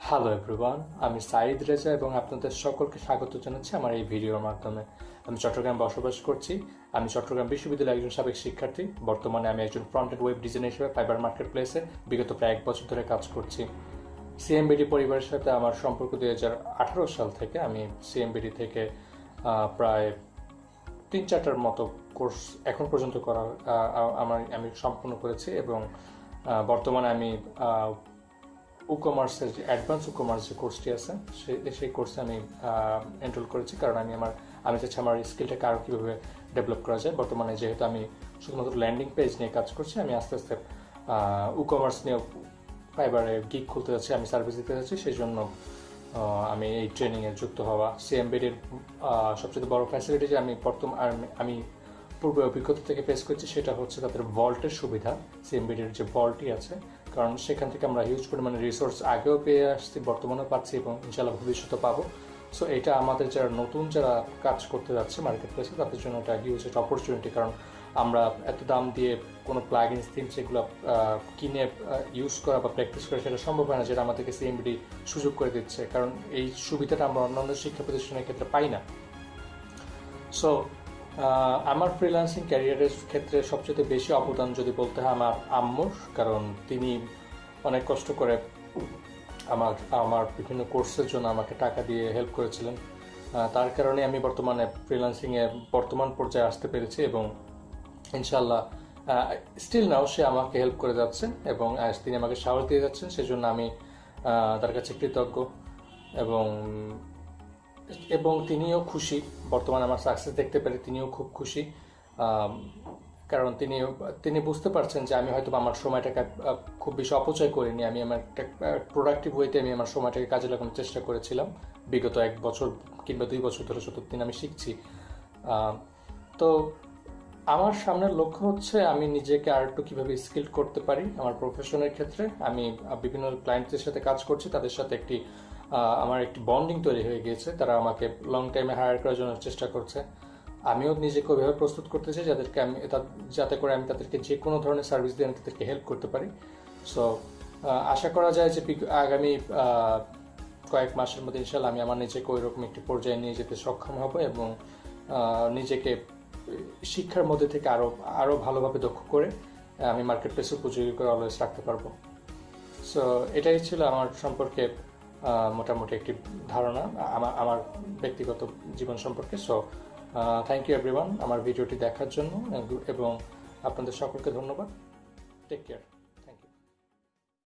Hello everyone, আমি সাইদ রেজা এবং আপনাদের সকলকে স্বাগত জানাচ্ছি আমার এই ভিডিওর মাধ্যমে। আমি চট্টগ্রাম বসবাস করছি। আমি চট্টগ্রাম বিশ্ববিদ্যালয়ের একজন সাবেক শিক্ষার্থী। বর্তমানে আমি একজন ফ্রন্ট এন্ড ওয়েব ডিজাইনার হিসেবে ফাইবার মার্কেট প্লেসে বিগত প্রায় 1 বছর ধরে কাজ করছি। সিএমবিডি পরিবারের সাথে আমার সম্পর্ক 2018 সাল থেকে। আমি সিএমবিডি থেকে প্রায় 3-4টার মতো কোর্স এখন পর্যন্ত আমি সম্পূর্ণ করেছি এবং বর্তমানে আমি ecommerceর যে অ্যাডভান্স ecommerce যে কোর্সটি আছে সেই কোর্সে আমি এনরোল করেছি, কারণ আমি চাচ্ছি আমার স্কিলটাকে আরও কীভাবে ডেভেলপ করা যায়। বর্তমানে যেহেতু আমি শুধুমাত্র ল্যান্ডিং পেজ নিয়ে কাজ করছি, আমি আস্তে আস্তে ecommerce নিয়ে ফাইবারে গিগ খুলতে যাচ্ছি, আমি সার্ভিস দিতে যাচ্ছি। সেই জন্য আমি এই ট্রেনিংয়ে যুক্ত হওয়া। সিএমবিডির সবচেয়ে বড় ফ্যাসিলিটি যে আমি পূর্বে অভিজ্ঞতা থেকে ফেস করছি সেটা হচ্ছে তাদের ভল্টের সুবিধা। সিএমবিডির যে ভল্টই আছে, কারণ সেখান থেকে আমরা হিউজ পরিমাণে রিসোর্স আগেও পেয়ে আসছি, বর্তমানেও পাচ্ছি এবং ইনশাআল্লাহ ভবিষ্যতে পাবো। সো এটা আমাদের যারা কাজ করতে যাচ্ছে মার্কেট প্লেসে তাদের জন্য একটা হিউজ একটা অপরচুনিটি, কারণ আমরা এত দাম দিয়ে কোনো প্লাগইনস থিমস এগুলো কিনে ইউজ করা বা প্র্যাকটিস করা সেটা সম্ভব হয় না, যেটা আমাদেরকে সিএমবিডি সুযোগ করে দিচ্ছে, কারণ এই সুবিধাটা আমরা অন্যান্য শিক্ষা প্রতিষ্ঠানের ক্ষেত্রে পাই না। সো আমার ফ্রিল্যান্সিং ক্যারিয়ারের ক্ষেত্রে সবচেয়ে বেশি অবদান যদি বলতে হয় আমার আম্মুর, কারণ তিনি অনেক কষ্ট করে আমার বিভিন্ন কোর্সের জন্য আমাকে টাকা দিয়ে হেল্প করেছিলেন। তার কারণে আমি বর্তমানে ফ্রিল্যান্সিংয়ে বর্তমান পর্যায়ে আসতে পেরেছি এবং ইনশাআল্লাহ স্টিল নাও সে আমাকে হেল্প করে যাচ্ছেন এবং তিনি আমাকে সাহস দিয়ে যাচ্ছেন। সেজন্য আমি তার কাছে কৃতজ্ঞ এবং তিনিও খুশি। বর্তমানে আমার সাকসেস দেখতে পেরে তিনিও খুব খুশি, কারণ তিনি বুঝতে পারছেন যে আমি হয়তো আমার সময়টাকে খুব বেশি অপচয় করিনি। আমি আমার একটা প্রোডাক্টিভ ওয়েতে আমি আমার সময়টাকে কাজে লাগানোর চেষ্টা করেছিলাম বিগত 1 বছর কিংবা 2 বছর ধরে যতদিন আমি শিখছি। তো আমার সামনের লক্ষ্য হচ্ছে আমি নিজেকে আর একটু কীভাবে স্কিল করতে পারি আমার প্রফেশনের ক্ষেত্রে। আমি বিভিন্ন ক্লায়েন্টদের সাথে কাজ করছি, তাদের সাথে আমার একটি বন্ডিং তৈরি হয়ে গিয়েছে। তারা আমাকে লং টাইমে হায়ার করার জন্য চেষ্টা করছে। আমিও নিজেকে ওইভাবে প্রস্তুত করতে চাই যাতে করে আমি তাদেরকে যে কোনো ধরনের সার্ভিস দিয়ে আমি তাদেরকে হেল্প করতে পারি। সো আশা করা যায় যে আগামী কয়েক মাসের মধ্যে ইনশাআল্লাহ আমি আমার নিজেকে ওইরকম একটি পর্যায়ে নিয়ে যেতে সক্ষম হব এবং নিজেকে শিক্ষার মধ্যে থেকে আরও ভালোভাবে দক্ষ করে আমি মার্কেট প্লেসে উপযোগী করে অলওয়েজ রাখতে পারবো। সো এটাই ছিল আমার সম্পর্কে মোটামুটি একটি ধারণা আমার ব্যক্তিগত জীবন সম্পর্কে। সো থ্যাংক ইউ এভরিওয়ান আমার ভিডিওটি দেখার জন্য এবং আপনাদের সকলকে ধন্যবাদ। Take care.